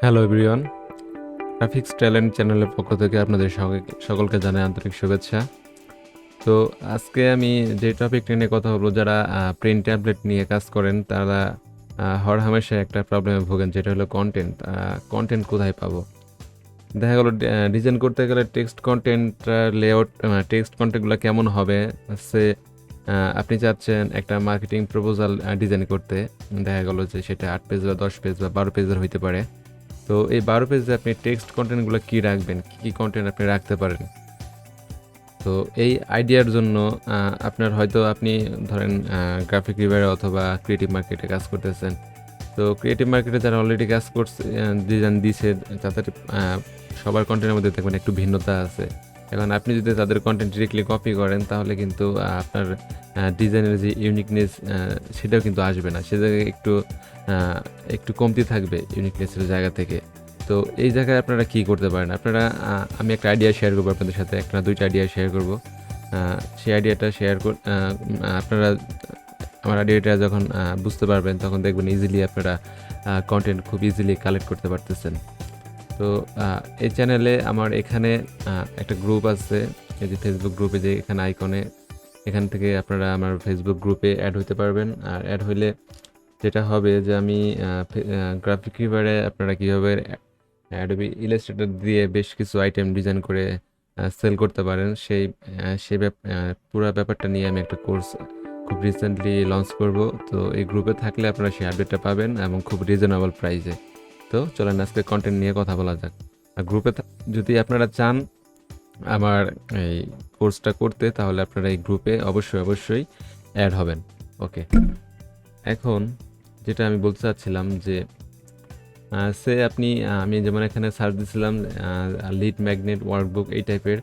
Hello everyone, graphics talent চ্যানেলের পক্ষ থেকে আপনাদের সকলকে জানাই আন্তরিক শুভেচ্ছা। তো আজকে আমি যে টপিকটা নিয়ে কথা বলবো, যারা প্রিন্ট ট্যাবলেট নিয়ে কাজ করেন তারা হরহামেশা একটা প্রবলেমে ভোগেন, যেটা হলো কন্টেন্ট। কন্টেন্ট কোথায় পাবো? দেখা গেলো ডিজাইন করতে গেলে টেক্সট কন্টেন্ট, লেআউট, টেক্সট কন্টেন্টগুলো কেমন হবে সে আপনি চাচ্ছেন একটা মার্কেটিং প্রপোজাল ডিজাইন করতে। দেখা গেলো যে সেটা 8 পেজ বা 10 পেজ বা 12 পেজের হইতে পারে। তো এই 12 পেজে আপনি টেক্সট কন্টেন্টগুলো কী রাখবেন, কী কী কন্টেন্ট আপনি রাখতে পারেন। তো এই আইডিয়ার জন্য আপনার হয়তো আপনি ধরেন গ্রাফিক ডিজাইনার অথবা ক্রিয়েটিভ মার্কেটে কাজ করতেছেন। তো ক্রিয়েটিভ মার্কেটে যারা অলরেডি কাজ করছে, ডিজাইন দিছে, তাদের সবার কন্টেন্টের মধ্যে দেখবেন একটু ভিন্নতা আছে। এখন আপনি যদি তাদের কন্টেন্ট ডিরেক্টলি কপি করেন তাহলে কিন্তু আপনার ডিজাইনের যে ইউনিকনেস সেটাও কিন্তু আসবে না, সে জায়গায় একটু কমতি থাকবে ইউনিকনেসের জায়গা থেকে। তো এই জায়গায় আপনারা কি করতে পারেন? আমি একটা আইডিয়া শেয়ার করবো আপনাদের সাথে, একটা না দুইটা আইডিয়া শেয়ার করবো। সেই আইডিয়াটা আপনারা আমার আইডিয়াটা যখন বুঝতে পারবেন তখন দেখবেন ইজিলি আপনারা কন্টেন্ট খুব ইজিলি কালেক্ট করতে পারতেছেন। তো এই চ্যানেলে আমার এখানে একটা গ্রুপ আছে, এই যে ফেসবুক গ্রুপে, যে এখানে আইকনে, এখান থেকে আপনারা আমার ফেসবুক গ্রুপে অ্যাড হতে পারবেন। আর অ্যাড হইলে যেটা হবে যে আমি গ্রাফিক রিভারে আপনারা কীভাবে অ্যাডোবি ইলাস্ট্রেটর দিয়ে বেশ কিছু আইটেম ডিজাইন করে সেল করতে পারেন, সেই পুরো ব্যাপারটা নিয়ে আমি একটা কোর্স খুব রিসেন্টলি লঞ্চ করব। তো এই গ্রুপে থাকলে আপনারা সেই আপডেটটা পাবেন এবং খুব রিজনেবল প্রাইসে। তো চলেন আজকে কন্টেন্ট নিয়ে কথা বলা যাক। আর গ্রুপে যদি আপনারা চান আমার এই কোর্সটা করতে, তাহলে আপনারা এই গ্রুপে অবশ্যই অ্যাড হবেন। ওকে, এখন যেটা আমি বলতে চাচ্ছিলাম যে আমি যেমন এখানে সার্চ দিয়েছিলাম লিড ম্যাগনেট ওয়ার্কবুক, এই টাইপের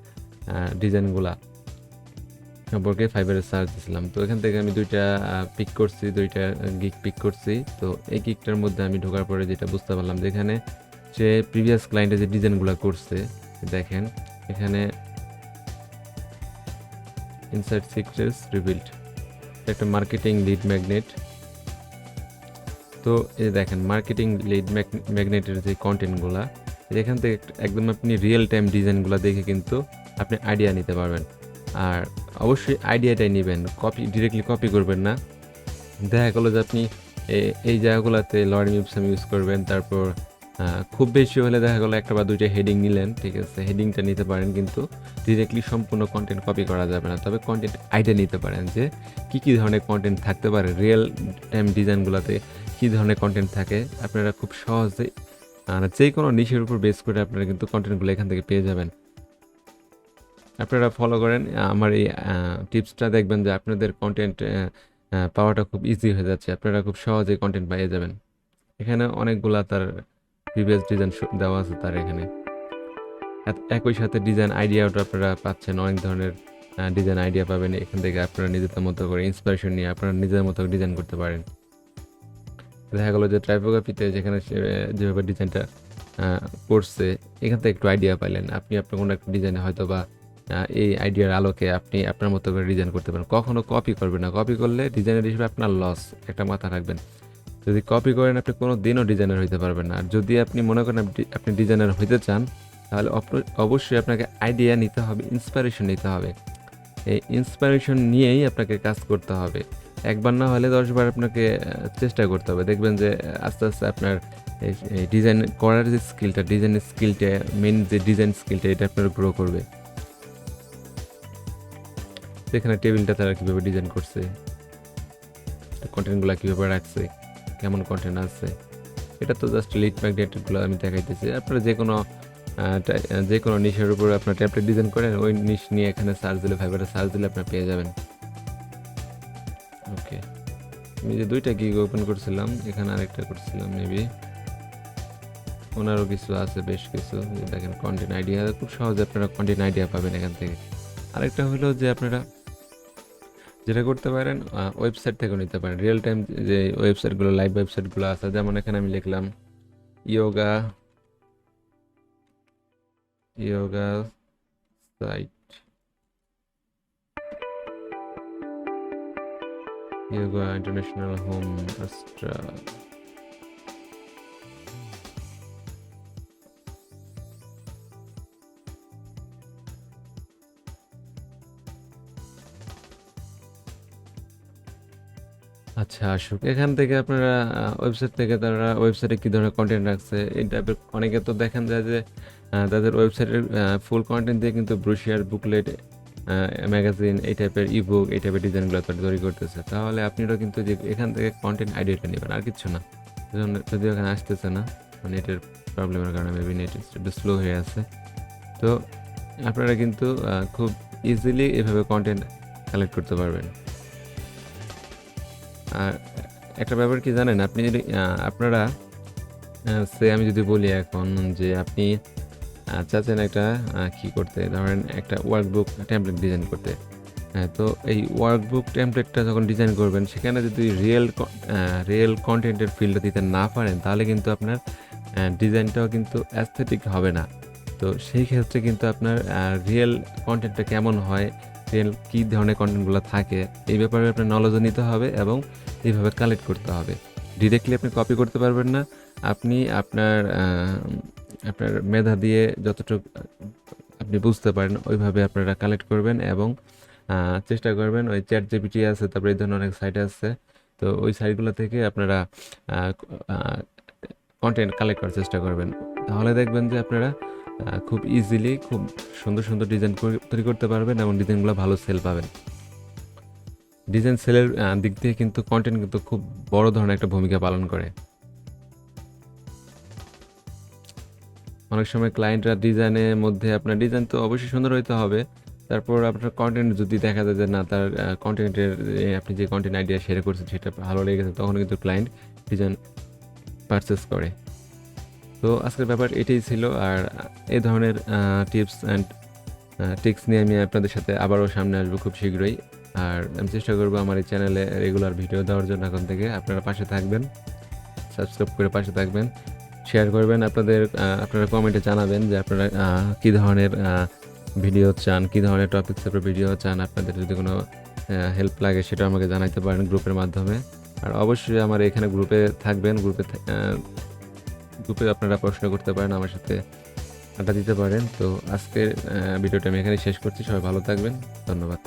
ডিজাইনগুলা সম্পর্কে ফাইবারে সার্চ দিয়েছিলাম। তো এখান থেকে আমি দুইটা গিগ পিক করছি। তো এই গিগটার মধ্যে আমি ঢোকার পরে যেটা বুঝতে পারলাম যে এখানে যে প্রিভিয়াস ক্লায়েন্টে যে ডিজাইনগুলো করছে, দেখেন এখানে ইনসাইড সিক্রেটস রিভিল্ড, একটা মার্কেটিং লিড ম্যাগনেট। তো এই দেখেন মার্কেটিং লিড ম্যাগনেটের যে কন্টেন্টগুলো, এখান থেকে একদম আপনি রিয়েল টাইম ডিজাইনগুলো দেখে কিন্তু আপনি আইডিয়া নিতে পারবেন। আর অবশ্যই আইডিয়াটাই নেবেন, ডিরেক্টলি কপি করবেন না। দেখা গেলো যে আপনি এই জায়গাগুলোতে লরেম ইপসাম ইউজ করবেন, তারপর খুব বেশি হলে দেখা গেলো একটা বা দুইটা হেডিং নিলেন, ঠিক আছে, হেডিংটা নিতে পারেন, কিন্তু ডিরেক্টলি সম্পূর্ণ কন্টেন্ট কপি করা যাবে না। তবে কন্টেন্ট আইডিয়া নিতে পারেন যে কী ধরনের কন্টেন্ট থাকতে পারে, রিয়েল টাইম ডিজাইনগুলোতে কী ধরনের কন্টেন্ট থাকে। আপনারা খুব সহজে যে কোনো নিশের উপর বেস করে আপনারা কিন্তু কন্টেন্টগুলো এখান থেকে পেয়ে যাবেন। আপনারা ফলো করেন আমার এই টিপসটা, দেখবেন যে আপনাদের কন্টেন্ট পাওয়াটা খুব ইজি হয়ে যাচ্ছে, আপনারা খুব সহজে কন্টেন্ট পেয়ে যাবেন। এখানে অনেকগুলা তার প্রিভিয়াস ডিজাইন দেওয়া আছে তার এখানে। একই সাথে ডিজাইন আইডিয়াটা আপনারা পাচ্ছেন, অনেক ধরনের ডিজাইন আইডিয়া পাবেন এখান থেকে। আপনারা নিজেদের মতো করে ইন্সপিরেশন নিয়ে আপনারা নিজের মতো ডিজাইন করতে পারেন। দেখা গেলো যে টাইপোগ্রাফিতে যেখানে যেভাবে ডিজাইনটা করছে, এখান থেকে একটু আইডিয়া পাইলেন, আপনি আপনার কোনো একটা ডিজাইনে হয়তো বা এই আইডিয়ার আলোকে আপনি আপনার মতো করে ডিজাইন করতে পারেন। কখনো কপি করবেন না, কপি করলে ডিজাইনার হিসেবে আপনার লস, একটা মাথা রাখবেন। যদি কপি করেন আপনি কোনো দিনও ডিজাইনার হইতে পারবেন না। আর যদি আপনি মনে করেন আপনি ডিজাইনার হইতে চান, তাহলে অবশ্যই আপনাকে আইডিয়া নিতে হবে, ইন্সপিরেশন নিতে হবে। এই ইন্সপিরেশন নিয়েই আপনাকে কাজ করতে হবে। একবার না হলে 10 বার আপনাকে চেষ্টা করতে হবে। দেখবেন যে আস্তে আস্তে আপনার এই ডিজাইন করার যে স্কিলটা, ডিজাইনের স্কিলটা, মেন যে ডিজাইন স্কিলটা, এটা আপনার গ্রো করবে। এখানে টেবিলটা তারা কীভাবে ডিজাইন করছে, কন্টেন্টগুলো কীভাবে রাখছে, কেমন কন্টেন্ট আছে, এটা তো জাস্ট লিড ম্যাগনেটগুলো আমি দেখাইতেছি। আপনারা যে কোনো নিশের উপর আপনার ট্যাবলেট ডিজাইন করেন, ওই নিশ নিয়ে এখানে সার্চ দিলে, ফাইবারে সার্চ দিলে আপনার পেয়ে যাবেন। ওকে, আমি যে দুইটা গিগ ওপেন করছিলাম, এখানে আরেকটা করছিলাম, মেবি ওনারও কিছু আছে, বেশ কিছু। দেখেন কন্টেন্ট আইডিয়া, খুব সহজে আপনারা কন্টেন্ট আইডিয়া পাবেন এখান থেকে। আরেকটা হলো যে আপনারা যেটা করতে পারেন, ওয়েবসাইট থেকেও নিতে পারেন, রিয়েল টাইম যে ওয়েবসাইটগুলো, লাইভ ওয়েবসাইটগুলো আছে। যেমন এখানে আমি লিখলাম yoga site, yoga international home আস্ট্রা। আচ্ছা আসুক। এখান থেকে আপনারা ওয়েবসাইট থেকে তারা ওয়েবসাইটে কি ধরনের কনটেন্ট রাখছে এই টাইপের অনেকে তো দেখেন যায় যে তাদের ওয়েবসাইটের ফুল কনটেন্ট দিয়ে কিন্তু ব্রোশিয়ার, বুকলেট, ম্যাগাজিন এই টাইপের ইবুক এই টাইপের ডিজাইনগুলো তৈরি করতেছে। তাহলে আপনারাও কিন্তু যে এখান থেকে কনটেন্ট আইডিয়াটা নেবেন, আর কিচ্ছু না। যদিও এখানে আসতেছে না, নেটের প্রবলেমের কারণে মেবি নেট একটু স্লো হয়ে আছে। তো আপনারা কিন্তু খুব ইজিলি এভাবে কনটেন্ট কালেক্ট করতে পারবেন। আর একটা ব্যাপার কি জানেন, আপনি যদি আপনারা আমি যদি বলি এখন যে আপনি চাচ্ছেন একটা কি করতে, ধরেন একটা ওয়ার্কবুক টেমপ্লেট ডিজাইন করতে। হ্যাঁ, তো এই ওয়ার্কবুক টেমপ্লেটটা যখন ডিজাইন করবেন সেখানে যদি রিয়েল কন্টেন্টের ফিল্ডটা দিতে না পারেন তাহলে কিন্তু আপনার ডিজাইনটাও কিন্তু অ্যাস্থেটিক হবে না। তো সেই ক্ষেত্রে কিন্তু আপনার রিয়েল কন্টেন্টটা কেমন হয়, রিয়েল কী ধরনের কন্টেন্টগুলো থাকে এই ব্যাপারে আপনার নলেজও নিতে হবে এবং এইভাবে কালেক্ট করতে হবে। ডিরেক্টলি আপনি কপি করতে পারবেন না। আপনি আপনার মেধা দিয়ে যতটুকু আপনি বুঝতে পারেন ওইভাবে আপনারা কালেক্ট করবেন এবং চেষ্টা করবেন ওই চ্যাট জিপিটি আছে, তারপরে এই ধরনের অনেক সাইট আছে, তো ওই সাইটগুলো থেকে আপনারা কন্টেন্ট কালেক্ট করার চেষ্টা করবেন। তাহলে দেখবেন যে আপনারা খুব ইজিলি খুব সুন্দর সুন্দর ডিজাইন তৈরি করতে পারবেন এবং ডিজাইনগুলো ভালো সেল পাবেন। ডিজাইন সেলের দিক দিয়ে কিন্তু কন্টেন্ট কিন্তু খুব বড় ধরনের একটা ভূমিকা পালন করে। অনেক সময় ক্লায়েন্টরা ডিজাইনের মধ্যে আপনার ডিজাইন তো অবশ্যই সুন্দর হইতে হবে, তারপর আপনার কন্টেন্ট যদি দেখা যায় যে না তার কন্টেন্টের আপনি যে কন্টেন্ট আইডিয়া শেয়ার করছেন সেটা ভালো লেগেছে, তখন কিন্তু ক্লায়েন্ট ডিজাইন পারচেস করে। তো আজকের ব্যাপার এটাই ছিল। আর এই ধরনের টিপস অ্যান্ড ট্রিক্স নিয়ে আমি আপনাদের সাথে আবারও সামনে আসবো খুব শীঘ্রই। আর আমি চেষ্টা করবো আমার এই চ্যানেলে রেগুলার ভিডিও দেওয়ার জন্য। এখন থেকে আপনারা পাশে থাকবেন, সাবস্ক্রাইব করে পাশে থাকবেন, শেয়ার করবেন। আপনারা কমেন্টে জানাবেন যে আপনারা কী ধরনের ভিডিও চান, কী ধরনের টপিক্সের উপর ভিডিও চান। আপনাদের যদি কোনো হেল্প লাগে সেটা আমাকে জানাতে পারেন গ্রুপের মাধ্যমে। আর অবশ্যই আমার এখানে গ্রুপে থাকবেন, গ্রুপে আপনারা প্রশ্ন করতে পারেন, আমার সাথে আড্ডা দিতে পারেন। তো আজকের ভিডিওটা আমি এখানে শেষ করছি। সবাই ভালো থাকবেন, ধন্যবাদ।